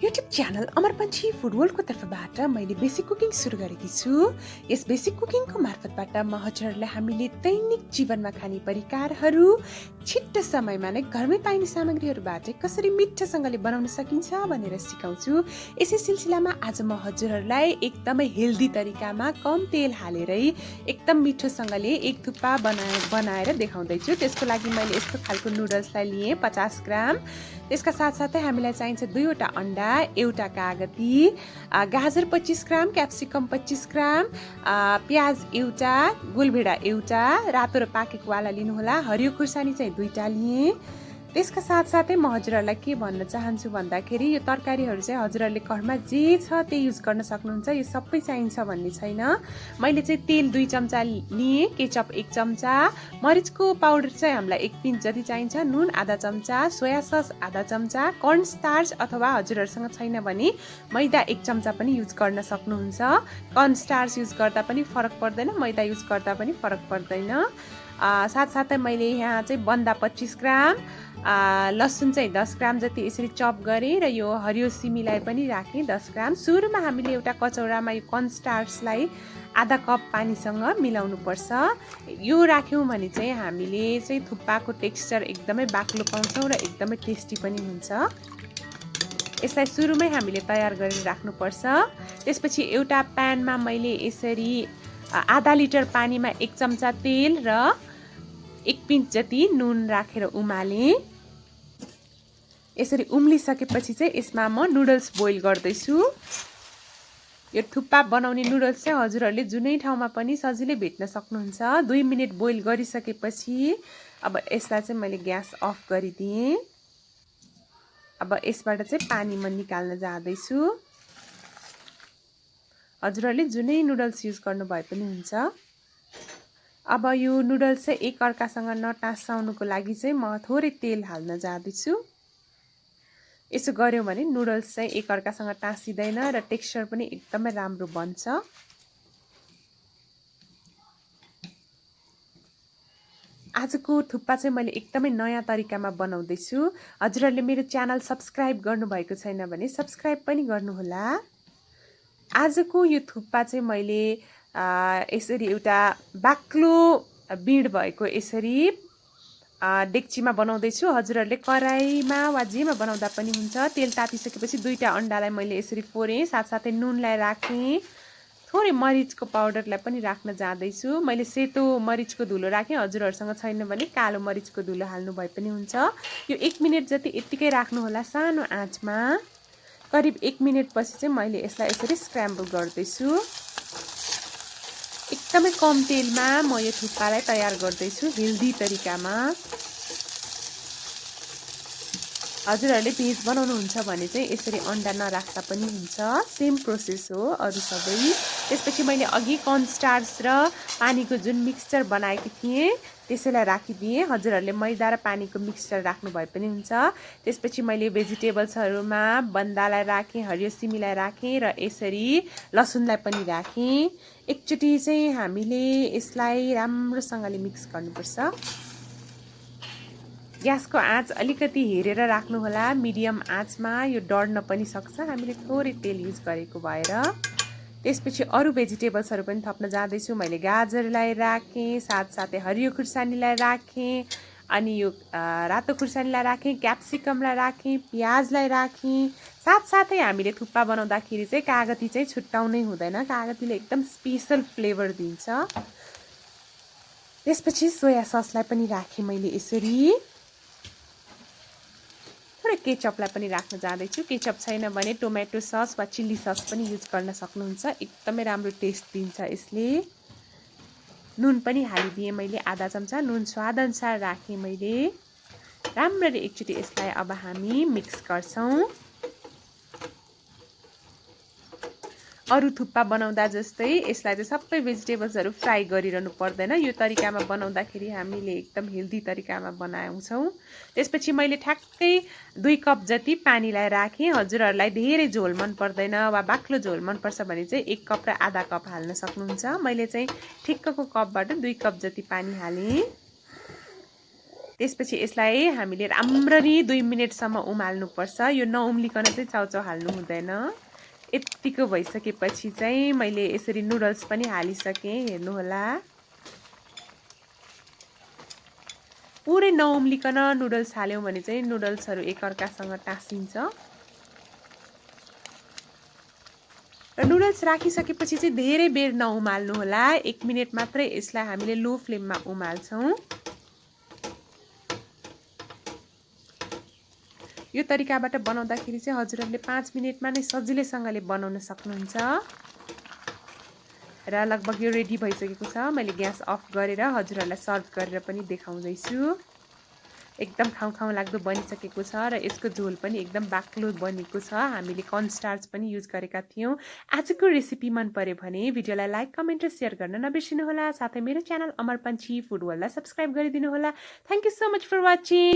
YouTube channel अमर पंछी food world को तर्फबाट मैले बेसिक कुकिङ सुरु गरेकी छु। यस बेसिक कुकिङको मार्फतबाट म हजुरहरुलाई हामीले दैनिक जीवनमा खाने परिकारहरू छिट्टो समयमा नै घरमै पाइने सामग्रीहरूबाट कसरी मिठोसँगले बनाउन सकिन्छ भनेर सिकाउँछु। यसै सिलसिलामा आज म हजुरहरुलाई एकदमै हेल्दी तरिकामा कम तेल हालेरै एकदम मिठोसँगले एग थुक्पा बनाएर देखाउँदै छु। त्यसको लागि मैले यस्तो खालको नुडल्सलाई लिए 50 ग्राम। त्यसका साथसाथै हामीलाई चाहिन्छ 2 वटा अन्डा, एउटा कागती, गाजर 25 ग्राम, क्याप्सिकम 25 ग्राम, प्याज एउटा, गोलभेडा एउटा, रातो र पाकेको वाला लिनुहोला, हरियो खुर्सानी चाहिँ 2टा लिए। त्यसका साथसाथै म हजुरहरुलाई के भन्न चाहन्छु भन्दाखेरि यो तरकारीहरू चाहिँ हजुरहरुले घरमा जे छ त्यही युज गर्न सक्नुहुन्छ। यो सबै चाहिन्छ भन्ने छैन। मैले चाहिँ तेल 2 चम्चा लिए, केचप 1 चम्चा, मरिचको पाउडर चाहिँ हामीलाई 1 पिन्च जति चाहिन्छ, नुन आधा चम्चा, सोया सस आधा चम्चा, कर्न स्टार्च अथवा हजुरहरुसँग छैन भने मैदा 1 चम्चा पनि युज गर्न सक्नुहुन्छ। कर्न स्टार्च युज गर्दा पनि फरक पर्दैन, मैदा युज गर्दा पनि फरक पर्दैन। साथसाथै मैले यहाँ चाहिँ बन्दा 25 ग्राम, लसुन चाहिँ 10 ग्राम जति यसरी चप गरेँ र यो हरियो सिमीलाई पनि राखेँ 10 ग्राम। सुरुमा हामीले एउटा कचौरामा यो कर्न स्टार्चलाई आधा कप पानीसँग मिलाउनु पर्छ। यो राख्यौँ भने चाहिँ हामीले चाहिँ थुक्पाको टेक्सचर एकदमै बाक्लो पाउँछौँ र एकदमै टेस्टी पनि हुन्छ। यसलाई सुरुमै हामीले तयार गरेर राख्नुपर्छ। त्यसपछि एउटा प्यानमा मैले यसरी आधा लिटर पानीमा 1 चम्चा तेल र 1 पिन्च जति नुन राखेर उमालेँ। यसरी उम्लिसकेपछि चाहिँ यसमा म नुडल्स बोइल गर्दैछु। यो थुक्पा बनाउने नुडल्स चाहिँ हजुरहरूले जुनै ठाउँमा पनि सजिलै भेट्न सक्नुहुन्छ। 2 मिनेट बोइल गरिसकेपछि अब यसलाई चाहिँ मैले ग्यास अफ गरिदिएँ। अब यसबाट चाहिँ पानी म निकाल्न जाँदैछु। हजुरहरूले जुनै नुडल्स युज गर्नु भए पनि हुन्छ। अब यो नुडल्स चाहिँ एक अर्कासँग नटासाउनुको लागि चाहिँ म थोरै तेल हाल्न जाँदैछु। यसो गर्यौँ भने नुडल्स चाहिँ एक अर्कासँग टाँसिदैन र टेक्सचर पनि एकदमै राम्रो बन्छ। आजको थुक्पा चाहिँ मैले एकदमै नयाँ तरिकामा बनाउँदैछु। हजुरहरूले मेरो च्यानल सब्स्क्राइब गर्नुभएको छैन भने सब्स्क्राइब पनि गर्नुहोला। आजको यो थुक्पा चाहिँ मैले यसरी एउटा बाक्लो बिड भएको यसरी डेक्चीमा बनाउँदैछु। हजुरहरूले कराईमा वा जेमा बनाउँदा पनि हुन्छ। तेल तातिसकेपछि 2टा अन्डालाई मैले यसरी फोरेँ, साथसाथै नुनलाई राखेँ, थोरै मरिचको पाउडरलाई पनि राख्न जाँदैछु। मैले सेतो मरिचको धुलो राखेँ, हजुरहरूसँग छैन भने कालो मरिचको धुलो हाल्नु भए पनि हुन्छ। यो 1 मिनेट जति यत्तिकै राख्नुहोला सानो आँचमा। करिब 1 मिनेट पछि चाहिँ मैले यसलाई यसरी स्क्रैम्बल गर्दैछु। एकदमै कम तेलमा म यो थुक्पालाई तयार गर्दैछु हेल्दी तरिकामा। हजुरहरूले भेज बनाउनुहुन्छ भने चाहिँ यसरी अन्डा नराख्दा पनि हुन्छ, सेम प्रोसेस हो अरू सबै। त्यसपछि मैले अघि कर्न स्टार्च र पानीको जुन मिक्सचर बनाएकी थिएँ त्यसैलाई राखिदिएँ। हजुरहरूले मैदा र पानीको मिक्सचर राख्नु भए पनि हुन्छ। त्यसपछि मैले भेजिटेबल्सहरूमा बन्दालाई राखेँ, हरियो सिमीलाई राखेँ र यसरी लसुनलाई पनि राखेँ। एकचोटि चाहिँ हामीले यसलाई राम्रोसँगले मिक्स गर्नुपर्छ। ग्यासको आँच अलिकति हेरेर राख्नुहोला, मिडियम आँचमा। यो डढ्न पनि सक्छ हामीले थोरै तेल युज गरेको भएर। त्यसपछि अरू भेजिटेबल्सहरू पनि थप्न जाँदैछु। मैले गाजरलाई राखेँ, साथसाथै हरियो खुर्सानीलाई राखेँ, अनि यो रातो खुर्सानीलाई राखेँ, क्याप्सिकमलाई राखेँ, प्याजलाई राखेँ। साथसाथै हामीले थुक्पा बनाउँदाखेरि चाहिँ कागती चाहिँ छुट्याउनै हुँदैन, कागतीले एकदम स्पेसल फ्लेभर दिन्छ। त्यसपछि सोया ससलाई पनि राखेँ मैले यसरी। थोरै केचपलाई पनि राख्न जाँदैछु। केचप छैन भने टोमेटो सस वा चिल्ली सस पनि युज गर्न सक्नुहुन्छ, एकदमै राम्रो टेस्ट दिन्छ यसले। नुन पनि हालिदिएँ मैले आधा चम्चा, नुन स्वादअनुसार राखेँ मैले। राम्ररी एकचोटि यसलाई अब हामी मिक्स गर्छौँ। अरू थुक्पा बनाउँदा जस्तै यसलाई चाहिँ सबै भेजिटेबल्सहरू फ्राई गरिरहनु पर्दैन। यो तरिकामा बनाउँदाखेरि हामीले एकदम हेल्दी तरिकामा बनाउँछौँ। त्यसपछि मैले ठ्याक्कै 2 कप जति पानीलाई राखेँ। हजुरहरूलाई धेरै झोल मन पर्दैन वा बाक्लो झोल मनपर्छ भने चाहिँ 1 कप र आधा कप हाल्न सक्नुहुन्छ। मैले चाहिँ ठिक्कको कपबाट 2 कप जति पानी हालेँ। त्यसपछि यसलाई हामीले राम्ररी 2 मिनेटसम्म उमाल्नुपर्छ। यो नउम्लिकन चाहिँ चाउचाउ हाल्नु हुँदैन। यतिको भइसकेपछि चाहिँ मैले यसरी नुडल्स पनि हालिसकेँ, हेर्नुहोला। पुरै नउम्लिकन नुडल्स हाल्यौँ भने चाहिँ नुडल्सहरू एकअर्कासँग टाँसिन्छ। र नुडल्स राखिसकेपछि चाहिँ धेरै बेर नउमाल्नु होला। 1 मिनेट मात्रै यसलाई हामीले लो फ्लेममा उमाल्छौँ। यो तरिकाबाट बनाउँदाखेरि चाहिँ हजुरहरूले 5 मिनेटमा नै सजिलैसँगले बनाउन सक्नुहुन्छ। र लगभग यो रेडी भइसकेको छ। मैले ग्यास अफ गरेर हजुरहरूलाई सर्भ गरेर पनि देखाउँदैछु। एकदम खाउँ लाग्दो बनिसकेको छ र यसको झोल पनि एकदम बाक्लो बनेको छ। हामीले कर्नस्टार्च पनि युज गरेका थियौँ। आजको रेसिपी मन पर्यो भने भिडियोलाई लाइक, कमेन्ट र सेयर गर्न नबिर्सिनुहोला। साथै मेरो च्यानल अमर पन्छी फुड वर्ल्डलाई सब्स्क्राइब गरिदिनु होला। Thank you so much for watching.